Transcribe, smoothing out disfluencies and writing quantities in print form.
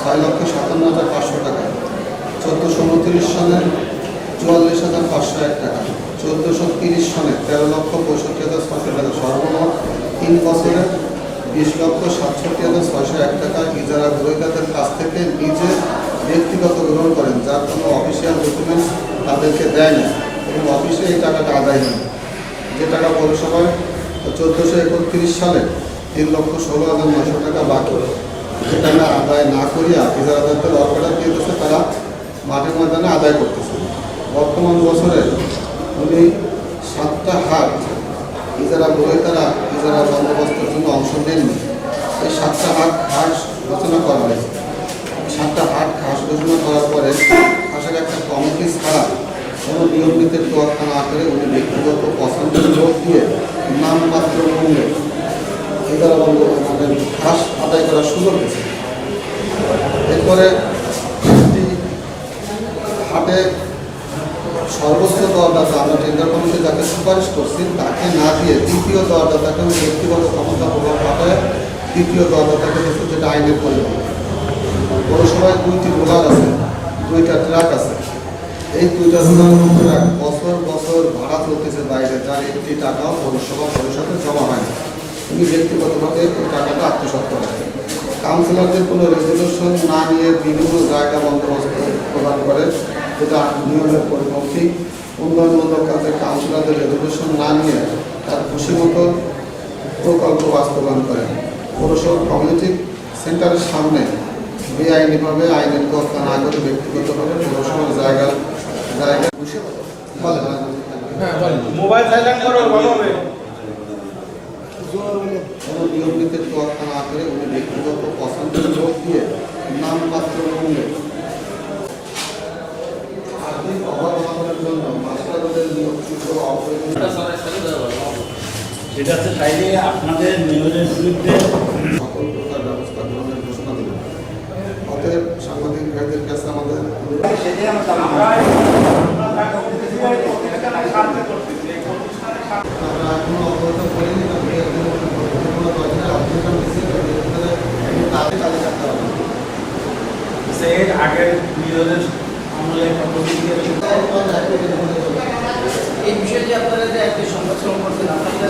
6,57,500 টাকা, 1429 সনে 44,501 টাকা, 1430 সনে 13,65,600 টাকা, সর্বমোট 3 বছরে 20,67,601 টাকা ইজারা গ্রহীতাদের কাছ থেকে নিজে ব্যক্তিগত গ্রহণ করেন, যার কোনো অফিসিয়াল ডকুমেন্টস তাদেরকে দেয় না এবং অফিসে এই টাকাটা আদায় নেই। যে টাকা পৌরসভায় 1431 সালে 3,16,900 টাকা বাকি, যে টাকা আদায় না করিয়া ইজারাদারদের অর্ডার দিয়ে দিচ্ছে, তারা মাঠে ময়দানে আদায় করতেছে। বর্তমান বছরে উনি 7টা হাট ইজারা গ্রহীতারা ইজারা বন্দোবস্তের জন্য অংশ নেননি। এই 7টা হাট ঘোষণা করা হয়েছে। 7টা হাট খাস ঘোষণা করার পরে খাসের একটা কমিটি ছাড়া কোনো নিয়ম নীতির তোয়াক্কা না করে উনি ব্যক্তিগত পছন্দের লোক দিয়ে নামমাত্র মূল্যে ইজারা বন্দোবস্তের খাস আদায় করার সুযোগ দিয়েছে। এরপরে হাটে সর্বোচ্চ দরদাতা আমরা টেন্ডার কমিটি যাকে সুপারিশ করছি তাকে না দিয়ে দ্বিতীয় দরদাতাকে ব্যক্তিগত ক্ষমতা প্রভাব পাঠায় দ্বিতীয় দরদাতাকে দেখতে, যেটা আইনের পরিমাণ। পৌরসভায় 2টি রোলার আছে, 2টা ট্রাক আছে। এই 2টা ট্রাক বছর বছর ভাড়া চলতেছে বাইরে, যার একটি টাকাও পৌরসভা পরিষদে জমা হয় না। তিনি ব্যক্তিগতভাবে এই টাকাটা আত্মসাৎ করেন। কাউন্সিলরদের কোনো রেজলিউশন না নিয়ে বিভিন্ন জায়গা বন্দোবস্ত প্রদান করে, যেটা নিয়মের পরিপন্থী। উন্নয়নমূলক কাজে কাউন্সিলরদের রেজলিউশন না নিয়ে তার খুশিমতো প্রকল্প বাস্তবায়ন করেন। পৌরসভা কমিউনিটি সেন্টারের সামনে বেআইনিভাবে আইনের তোয়াক্কা না করে ব্যক্তিগতভাবে পৌরসভার জায়গা মোবাইল সাইলেন্ট করো, ভালো হবে। কোনো নিয়ম নীতির তোয়াক্কা না করে উনি ব্যক্তিগত পছন্দের লোক দিয়ে নামমাত্র মূল্যে আর্থিক অভাব অনাটনের জন্য মাস্টারদের নিয়োগকৃত সেটা হচ্ছে চাইলে আপনাদের নিয়োগের বিরুদ্ধে সকল প্রকার ব্যবস্থা গ্রহণের ঘোষণা দিলেন। অতএব সাংবাদিক ভাইদের কাছে আমাদের আমরা এখনো অবগত করিনি, এর আগের নিয়োগের আমলে এই বিষয়ে যে আপনারা যে একটি সংরক্ষণ করছেন আপনাদের